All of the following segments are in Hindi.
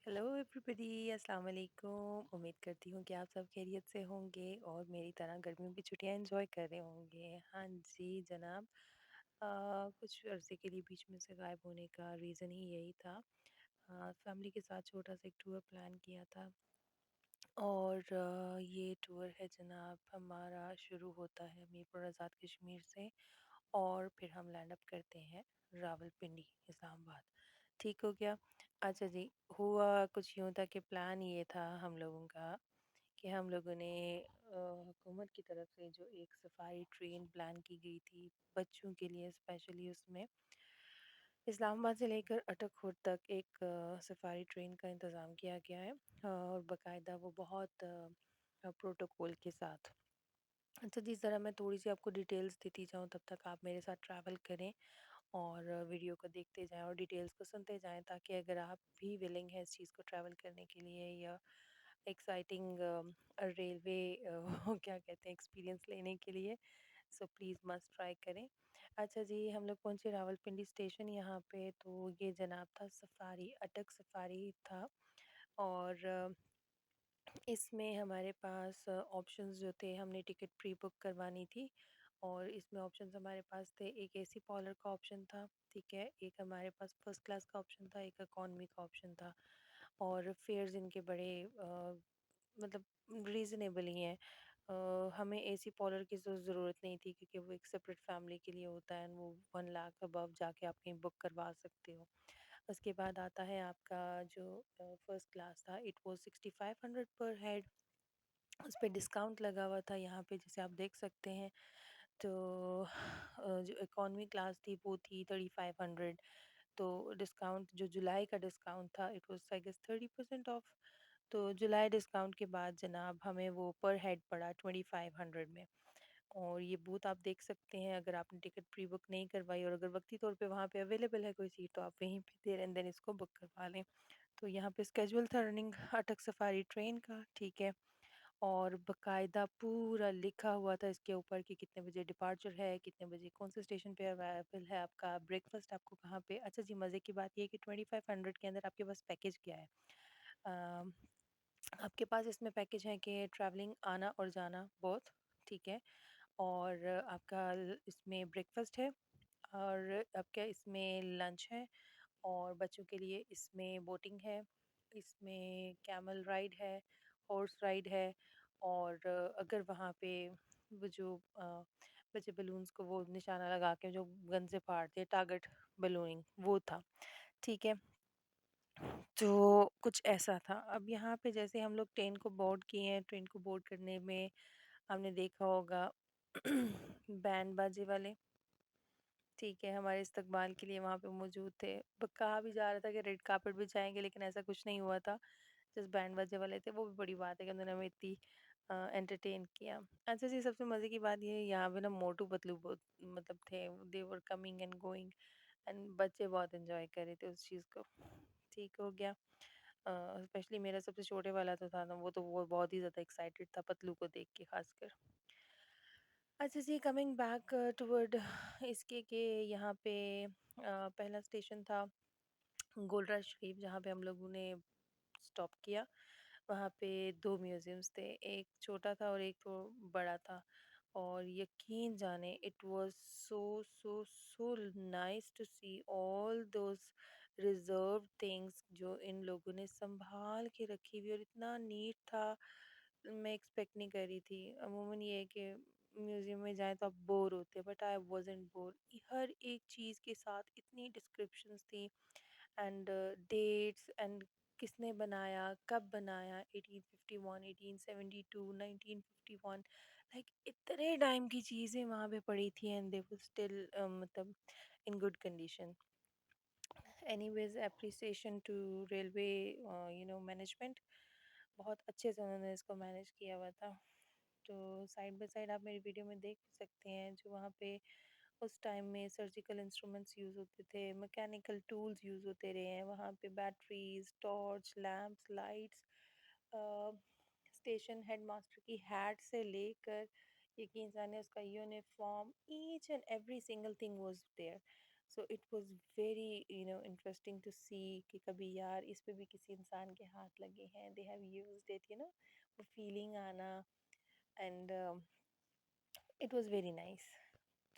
हेलो एवरीबॉडी, अस्सलाम वालेकुम। उम्मीद करती हूँ कि आप सब खैरियत से होंगे और मेरी तरह गर्मियों की छुट्टियां एंजॉय कर रहे होंगे। हाँ जी जनाब। कुछ अरसे के लिए बीच में से गायब होने का रीज़न ही यही था। फैमिली के साथ छोटा सा एक टूर प्लान किया था और ये टूर है जनाब हमारा शुरू होता है मीरपुर आज़ाद कश्मीर से और फिर हम लैंड अप करते हैं रावलपिंडी इस्लामाबाद। ठीक हो गया। अच्छा जी। हुआ कुछ यूँ था कि प्लान ये था हम लोगों का कि हम लोगों ने हुकूमत की तरफ से जो एक सफारी ट्रेन प्लान की गई थी बच्चों के लिए स्पेशली, उसमें इस्लामाबाद से लेकर अटकपुर तक एक सफारी ट्रेन का इंतज़ाम किया गया है और बाकायदा वो बहुत प्रोटोकॉल के साथ। अच्छा जी, ज़रा मैं थोड़ी सी आपको डिटेल्स देती जाऊँ, तब तक आप मेरे साथ ट्रैवल करें और वीडियो को देखते जाएं और डिटेल्स को सुनते जाएं, ताकि अगर आप भी विलिंग है इस चीज़ को ट्रैवल करने के लिए या एक्साइटिंग रेलवे क्या कहते हैं एक्सपीरियंस लेने के लिए, सो प्लीज़ मस्ट ट्राई करें। अच्छा जी, हम लोग पहुँचे रावलपिंडी स्टेशन यहाँ पे। तो ये जनाब था सफारी, अटक सफारी था और इसमें हमारे पास ऑप्शंस जो थे, हमने टिकट प्री बुक करवानी थी और इसमें ऑप्शंस हमारे पास थे। एक एसी पॉलर का ऑप्शन था, ठीक है, एक हमारे पास फर्स्ट क्लास का ऑप्शन था, एक इकॉनमी का ऑप्शन था और फेयर्स इनके बड़े मतलब रीज़नेबल ही हैं। हमें एसी पॉलर की ज़रूरत नहीं थी, क्योंकि वो एक सेपरेट फैमिली के लिए होता है, वो 1 लाख अबव जाके आप कहीं बुक करवा सकते हो। उसके बाद आता है आपका जो फर्स्ट क्लास था, इट वाज 6500 पर हेड। उस पे डिस्काउंट लगा हुआ था यहाँ पे, जैसे आप देख सकते हैं। तो जो इकॉनमी क्लास थी वो थी 3500। तो डिस्काउंट जो जुलाई का डिस्काउंट था, it was I guess 30% off. तो जुलाई डिस्काउंट के बाद जनाब हमें वो पर हेड पड़ा 2500 में। और ये बूथ आप देख सकते हैं, अगर आपने टिकट प्री बुक नहीं करवाई और अगर वक्ती तौर पे वहाँ पे अवेलेबल है कोई सीट, तो आप वहीं पे देर एंड देन इसको बुक करवा लें। तो यहाँ पे स्केजूल था रनिंग अटक सफारी ट्रेन का, ठीक है। और बकायदा पूरा लिखा हुआ था इसके ऊपर कि कितने बजे डिपार्चर है, कितने बजे कौन से स्टेशन पे अवेलेबल है आपका ब्रेकफास्ट, आपको कहाँ पे। अच्छा जी, मज़े की बात ये है कि 2500 के अंदर आपके पास पैकेज क्या है। अम, आपके पास इसमें पैकेज है कि ट्रैवलिंग आना और जाना बहुत, ठीक है। और आपका इसमें ब्रेकफास्ट है और आपका इसमें लंच है और बच्चों के लिए इसमें बोटिंग है, इसमें कैमल राइड है, हॉर्स राइड है। और अगर वहाँ पे वो जो बच्चे बलून्स को वो निशाना लगा के जो गन से फाड़ते हैं, टारगेट बलूनिंग, वो था, ठीक है। तो कुछ ऐसा था। अब यहाँ पे जैसे हम लोग ट्रेन को बोर्ड किए हैं, ट्रेन को बोर्ड करने में हमने देखा होगा बैंड बाजे वाले, ठीक है, हमारे इस्तकबाल के लिए वहाँ पे मौजूद थे। कहा भी जा रहा था कि रेड कार्पेट बिछाएंगे, लेकिन ऐसा कुछ नहीं हुआ था। जस्ट बैंड बाजे वाले थे, वो भी बड़ी बात है कि उन्होंने हमें इतनी एंटरटेन किया। अच्छा जी, सबसे मज़े की बात ये है, यहाँ पे ना मोटू पतलू बहुत मतलब थे, they were coming and going एंड बच्चे बहुत एंजॉय कर रहे थे उस चीज़ को। ठीक हो गया। स्पेशली मेरा सबसे छोटे वाला तो था ना, वो बहुत ही ज़्यादा एक्साइटेड था पतलू को देख के खासकर। अच्छा जी, कमिंग बैक टुवर्ड इसके कि यहाँ पे पहला स्टेशन था गोलरा शरीफ, जहाँ पे हम लोगों ने स्टॉप किया। वहाँ पे दो म्यूज़ियम्स थे, एक छोटा था और एक तो बड़ा था। और यकीन जाने, it was so so so nice to see all those reserve things जो इन लोगों ने संभाल के रखी हुई, और इतना नीट था, मैं एक्सपेक्ट नहीं कर रही थी। अमूमन ये है कि म्यूज़ियम में जाएं तो आप बोर होते हैं, बट आई वाज़न्ट बोर। हर एक चीज़ के साथ इतनी डिस्क्रिप्शंस थी एंड डेट्स एंड किसने बनाया, कब बनाया, 1851, 1872, 1951, लाइक इतने टाइम की चीज़ें वहाँ पे पड़ी थी एंड दे वर स्टिल मतलब in good condition. Anyways, appreciation to railway management, बहुत अच्छे से उन्होंने इसको मैनेज किया हुआ था। तो साइड बाय साइड आप मेरी वीडियो में देख भी सकते हैं, जो वहाँ पे उस टाइम में सर्जिकल इंस्ट्रूमेंट्स यूज़ होते थे, मैकेनिकल टूल्स यूज़ होते रहे हैं वहाँ पे, batteries, torch, lamps, lights, station headmaster की हैट से लेकर यकीन जाने उसका uniform, each and every single thing was there. So it was very interesting to see कि कभी यार इस पे भी किसी इंसान के हाथ लगे हैं, दे हैव यूज्ड इट, वो फीलिंग आना। And it was very nice.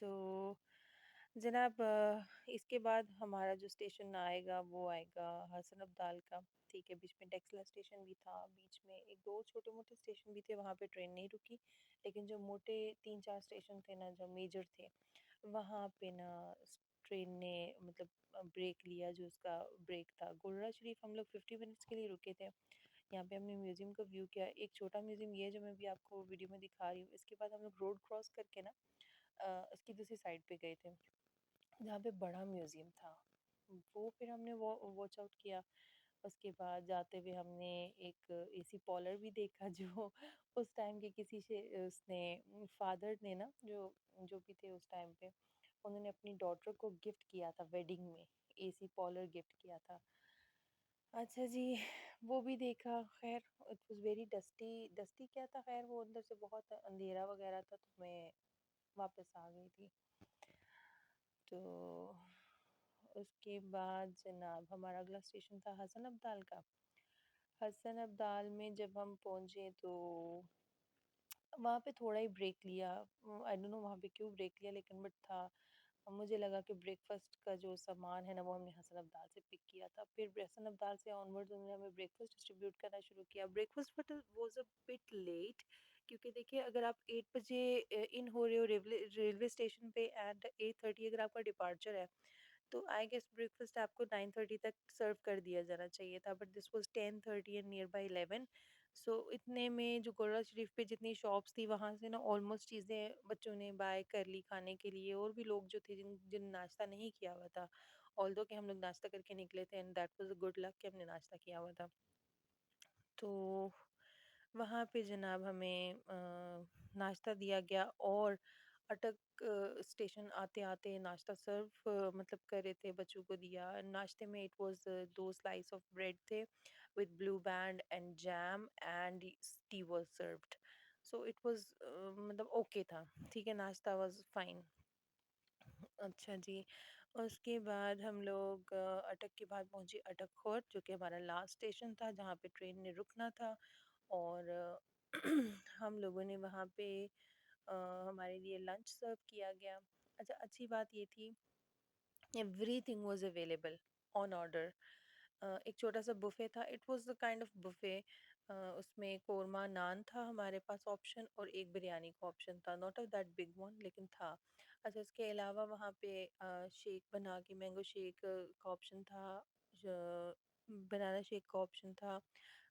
तो जनाब इसके बाद हमारा जो स्टेशन आएगा वो आएगा हसन अब्दाल का। ठीक है, बीच में डेक्सला स्टेशन भी था, बीच में एक दो छोटे मोटे स्टेशन भी थे, वहाँ पे ट्रेन नहीं रुकी। लेकिन जो मोटे तीन चार स्टेशन थे ना, जो मेजर थे, वहाँ पे ना ट्रेन ने मतलब ब्रेक लिया। जो उसका ब्रेक था, गोलरा शरीफ हम लोग 50 मिनट्स के लिए रुके थे। यहाँ पे हमने म्यूज़ियम का व्यू किया। एक छोटा म्यूज़ियम ये है जो मैं भी आपको वीडियो में दिखा रही हूँ। इसके बाद हम लोग रोड क्रॉस करके ना इसकी दूसरी साइड पे गए थे, जहाँ पे बड़ा म्यूज़ियम था। वो फिर हमने वो वॉच आउट किया। उसके बाद जाते हुए हमने एक एसी पॉलर भी देखा, जो उस टाइम के किसी से उसने फादर ने ना, जो जो भी थे उस टाइम पे, उन्होंने अपनी डॉटर को गिफ्ट किया था वेडिंग में, एसी पॉलर गिफ्ट किया था। अच्छा जी, वो भी देखा। खैर it was very dusty, dusty क्या था, खैर वो अंदर से बहुत अंधेरा वगैरह था, तो मैं वापस आ गई थी। तो उसके बाद जनाब हमारा अगला स्टेशन था हसन अब्दाल का। हसन अब्दाल में जब हम पहुंचे तो वहाँ पे थोड़ा ही ब्रेक लिया। आई डोंट नो वहाँ पे क्यों ब्रेक लिया, लेकिन बट था। मुझे लगा कि ब्रेकफास्ट का जो सामान है ना, वो हमने हसन अब्दाल से पिक किया था। फिर हसन अब्दाल से ऑनवर्ड्स उन्होंने हमें ब्रेकफास्ट डिस्ट्रीब्यूट करना शुरू किया। Breakfast but was a bit late, क्योंकि देखिए अगर आप 8 बजे इन हो रहे हो रेलवे रेलवे स्टेशन पे, एंड 8:30 अगर आपका डिपार्चर है, तो आई गेस ब्रेकफास्ट आपको 9:30 तक सर्व कर दिया जाना चाहिए था। But this was 10:30 and near by 11। सो इतने में जो गोरा शरीफ पे जितनी शॉप्स थी, वहाँ से ना ऑलमोस्ट चीज़ें बच्चों ने बाय कर ली खाने के लिए। और भी लोग जो थे जिन जिन नाश्ता नहीं किया हुआ था, ऑल्दो कि हम लोग नाश्ता करके निकले थे, and that was a good luck कि हमने नाश्ता किया हुआ था। तो वहाँ पे जनाब हमें नाश्ता दिया गया। और अटक स्टेशन आते आते नाश्ता सर्व मतलब कर रहे थे, बच्चों को दिया। नाश्ते में it was 2 slice of bread थे with Blue Band and jam, and tea was served. So it was मतलब ओके था, ठीक है, नाश्ता वाज फाइन। अच्छा जी, उसके बाद हम लोग अटक के बाद पहुंचे अटक खोर, जो कि हमारा लास्ट स्टेशन था जहाँ पे ट्रेन ने रुकना था। और हम लोगों ने वहाँ पे अ, हमारे लिए लंच सर्व किया गया। अच्छा, अच्छी बात ये थी, everything was available on order. एक छोटा सा बुफे था, it was the kind of buffet. उसमें कोरमा नान था हमारे पास ऑप्शन, और एक बिरयानी का ऑप्शन था, not of that big one, लेकिन था। अच्छा, इसके अलावा वहाँ पे शेक बना के, मैंगो शेक का ऑप्शन था, बनाना शेक का ऑप्शन था।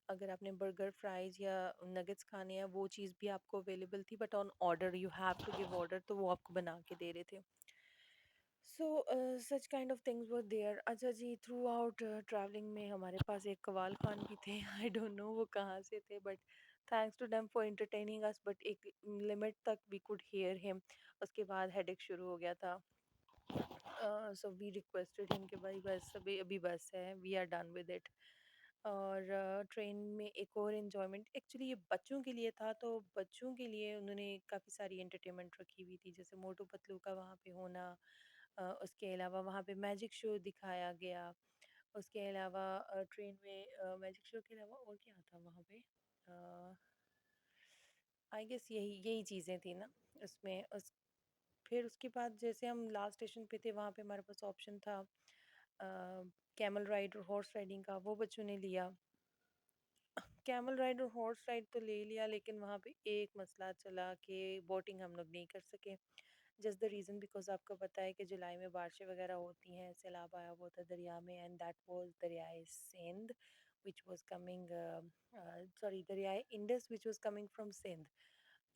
अगर आपने बर्गर फ्राइज या नगेट्स खाने हैं, वो चीज़ भी आपको अवेलेबल थी, but on order, you have to give order, तो वो आपको बना के दे रहे थे। So such kind of things were there. अच्छा जी, थ्रू आउट ट्रैवलिंग में हमारे पास एक कवाल खान भी थे। आई डोंट नो वो कहाँ से थे, but thanks to them for entertaining us, but एक लिमिट तक वी कुड हियर हिम। उसके बाद हेडेक शुरू हो गया था। सो वी रिक्वेस्टेड हिम कि भाई बस, अभी अभी बस है, we are done with it. और ट्रेन में एक और इन्जॉयमेंट, एक्चुअली ये बच्चों के लिए था, तो बच्चों के लिए उन्होंने काफ़ी सारी एंटरटेनमेंट रखी हुई थी, जैसे मोटू पतलू का वहाँ पे होना। उसके अलावा वहाँ पे मैजिक शो दिखाया गया। उसके अलावा ट्रेन में मैजिक शो के अलावा और क्या था वहाँ पे, आई गेस यही यही चीज़ें थी ना उसमें। फिर उसके बाद जैसे हम लास्ट स्टेशन पे थे, वहाँ पे हमारे पास ऑप्शन था कैमल राइड और हॉर्स राइडिंग का, वो बच्चों ने लिया। कैमल राइड और हॉर्स राइड तो ले लिया, लेकिन वहाँ पे एक मसला चला कि बोटिंग हम लोग नहीं कर सके। जस्ट द रीज़न बिकॉज आपको पता है कि जुलाई में बारिशें वगैरह होती हैं, सैलाब आया हुआ था दरिया में, एंड दैट वाज दरियाए Sindh which was coming, sorry, दरियाए Indus which was coming from Sindh.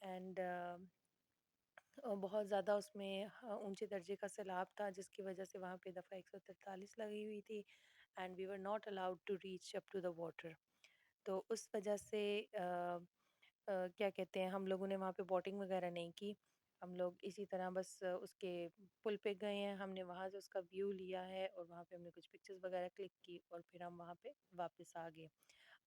And बहुत ज़्यादा उसमें ऊंचे दर्जे का सैलाब था, जिसकी वजह से वहाँ पे दफ़ा 143 लगी हुई थी, and we were not allowed to reach up to the water. तो उस वजह से क्या कहते हैं, हम लोगों ने वहाँ पे बोटिंग वगैरह नहीं की। हम लोग इसी तरह बस उसके पुल पे गए हैं, हमने वहाँ से उसका व्यू लिया है, और वहाँ पे हमने कुछ पिक्चर्स वगैरह क्लिक की, और फिर हम वहाँ पे वापस आ गए।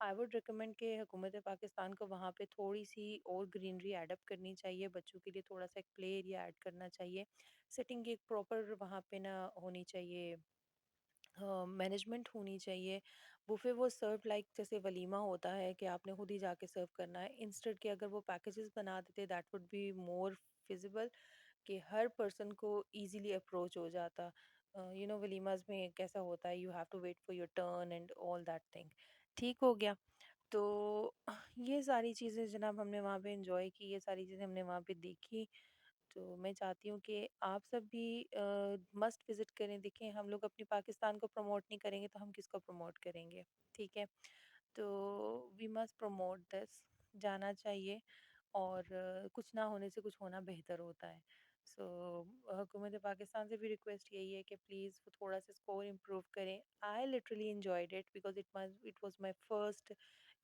आई वुड रिकमेंड कि हुकूमत पाकिस्तान को वहाँ पे थोड़ी सी और ग्रीनरी एडअप करनी चाहिए, बच्चों के लिए थोड़ा सा एक प्ले एरिया ऐड करना चाहिए, सिटिंग की एक प्रॉपर वहाँ पे ना होनी चाहिए, मैनेजमेंट होनी चाहिए। बुफे वो सर्व लाइक जैसे वलीमा होता है कि आपने खुद ही जाके सर्व करना है, इंस्टेड कि अगर वो पैकेजेस बना देते that would be more feasible, कि हर पर्सन को इजीली अप्रोच हो जाता। वलीमाज में कैसा होता है, you have to wait for your turn and all that thing. ठीक हो गया। तो ये सारी चीज़ें जनाब हमने वहाँ पे एंजॉय की, ये सारी चीज़ें हमने वहाँ पे देखी। तो मैं चाहती हूँ कि आप सब भी मस्ट विज़िट करें, देखें। हम लोग अपनी पाकिस्तान को प्रमोट नहीं करेंगे तो हम किसको प्रमोट करेंगे? ठीक है? तो वी मस्ट प्रमोट दिस, जाना चाहिए। और कुछ ना होने से कुछ होना बेहतर होता है। सो हुकूमत पाकिस्तान से भी रिक्वेस्ट यही है कि प्लीज़ वो थोड़ा सा स्कोर इम्प्रूव करें। I literally enjoyed it because it was my first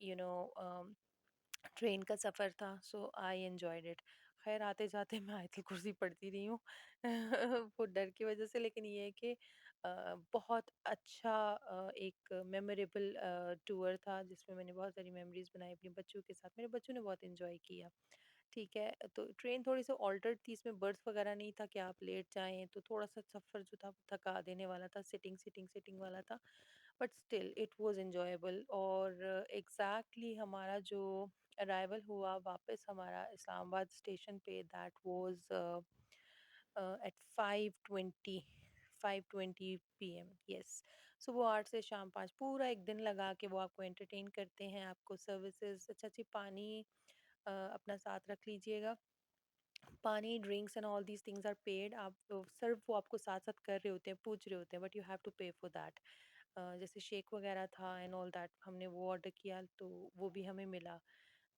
you know train का सफ़र था, सो आई एन्जॉयड इट। खैर आते जाते मैं आयतुल कुर्सी पढ़ती रही हूँ वो डर की वजह से, लेकिन ये है कि बहुत अच्छा एक मेमोरेबल टूर था जिसमें मैंने बहुत सारी मेमोरीज बनाई अपने बच्चों के साथ। मेरे बच्चों ने बहुत एंजॉय किया। ठीक है, तो ट्रेन थोड़ी सी ऑल्टर्ड थी, इसमें बर्थ वगैरह नहीं था कि आप लेट जाएं, तो थोड़ा सा सफ़र जो था वो थका देने वाला था, सिटिंग सिटिंग सिटिंग वाला था। But still it was enjoyable. और एग्जैक्टली हमारा जो अराइवल हुआ वापस हमारा इस्लामाबाद स्टेशन पे, दैट वाज एट 5:20 पीएम। सुबह 8 से शाम 5, पूरा एक दिन लगा के वो आपको एंटरटेन करते हैं, आपको सर्विसेज अच्छा अच्छी पानी अपना साथ रख लीजिएगा। पानी, drinks and all these things are paid. आप सर्व वो आपको साथ साथ कर रहे होते हैं, पूछ रहे होते हैं, बट यू हैव टू पे फॉर दैट। जैसे शेक वगैरह था एंड ऑल दैट, हमने वो ऑर्डर किया तो वो भी हमें मिला।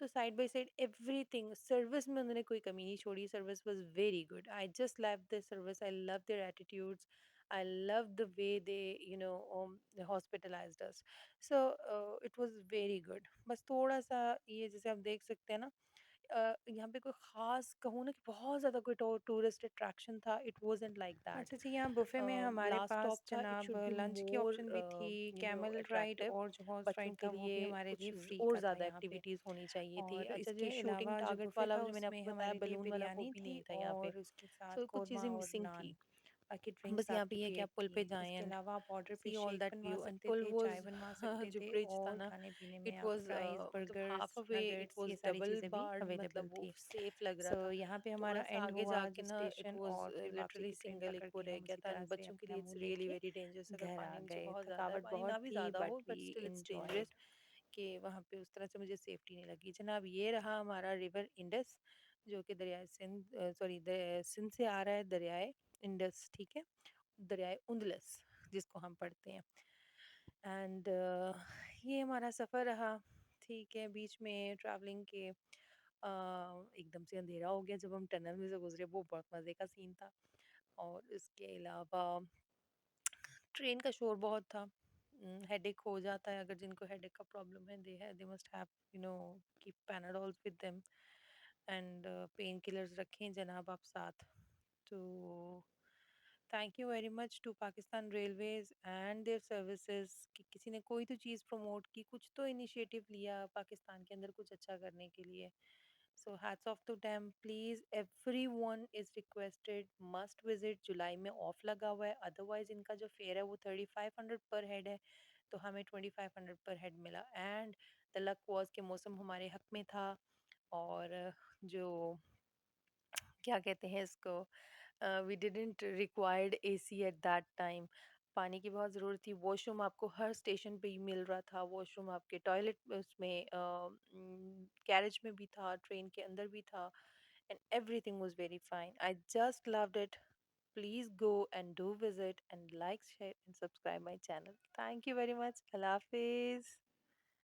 तो side by side everything, service में उन्होंने कोई कमी नहीं छोड़ी। Service was very good. I just love the service, I love their attitudes, I love the way they hospitalized us. So it was very good. बस थोड़ा सा ये जैसे आप देख सकते हैं ना, यहाँ पे कोई ख़ास कहूँ ना कि बहुत ज़्यादा कोई टूरिस्ट अट्रैक्शन था, इट वाज़न्ट लाइक दैट। अच्छा जी, यहाँ बुफ़े में हमारे लास्ट पास स्टॉप था, इट जनाब शुड बी लंच की मोर ऑप्शन भी थी, कैमल राइड अट्रैक्टिव। और जो हॉर्स बच्चों राइड के था वो भी लिए हमारे लिए कुछ फ्री और का था ज़्यादा यहाँ पे। एक्टिविटीज़ होनी चाहिए थी। और अच्छा, इसके जो शूटिंग अलावा जो टारगेट बुफ़े वाला था जो मैंने उसमें आपको बताया, हमारे लिए बलून वाला, वो बिरयानी भी थी नहीं था यहाँ पे। और उसके साथ सो कुछ कौरमा चीज़ें और मिसिंग थी। नान। बाकी ड्रिंक्स बस यहाँ पे आपकी ये है कि पेड आप पुल पे थी। जाएँ इसके एंड अलावा आप ऑर्डर पे सी ऑल शेक दैट बनवा व्यू। एंड सकते पुल थे, चाय वाज़ बनवा सकते जो थे ब्रिज था और ना, खाने-पीने में इट आप वाज़ फ्राइज़, मतलब half burgers, a way it nuggets ये वाज़ सारी डबल चीज़ें भी बार्ड, अवेलेबल मतलब वो थी। सेफ लग रहा सो था। यहाँ पे थोड़ा हमारा सा एंड आगे हुआ जाके जब ना इट स्टेशन वाज़ और फिर वापसी लिटरली की ट्रेन सिंगल एक पकड़ वो के रह हम गया उसी था। तरह से बच्चों के अपना लिए इट्स मुँह रियली लेके वेरी डेंजरस अगर घर आ पानी नीचे गए। बहुत ज़्यादा है। थकावट पानी बहुत ना भी थी ज़्यादा बट हो, but we still it's dangerous, enjoyed. कि वहाँ पे उस तरह से मुझे सेफ्टी नहीं लगी। जनाब ये रहा हमारा रिवर इंडस, जो कि दरियाए सिंध, सॉरी सिंध से आ रहा है, दरियाए इंडस। ठीक है, दरियाए उंदलस जिसको हम पढ़ते हैं। एंड ये हमारा सफ़र रहा। ठीक है, बीच में ट्रैवलिंग के एकदम से अंधेरा हो गया जब हम टनल में से गुजरे, वो बहुत मज़े का सीन था। और इसके अलावा ट्रेन का शोर बहुत था। हेडेक हो जाता है, अगर जिनको हेडेक का प्रॉब्लम है, they must have keep Panadols with them. And painkillers रखें जनाब आप साथ। तो thank you very much to Pakistan Railways and their services कि किसी ने कोई तो चीज़ प्रमोट की, कुछ तो इनिशिएटिव लिया पाकिस्तान के अंदर कुछ अच्छा करने के लिए। So hats off to them. Please everyone is requested must visit. जुलाई में ऑफ लगा हुआ है, अदरवाइज इनका जो फेयर है वो 3500 पर हेड है, तो हमें 2500 पर हेड मिला। एंड द लक वॉज के मौसम हमारे हक में था। और जो क्या कहते हैं इसको, we didn't required AC at that time. पानी की बहुत ज़रूरत थी। वॉशरूम आपको हर स्टेशन पे ही मिल रहा था। वॉशरूम आपके टॉयलेट उसमें कैरेज में भी था, ट्रेन के अंदर भी था। And everything was very fine. I just loved it. Please go and do visit and like share and subscribe my channel. Thank you very much. अल्लाह हाफिज़।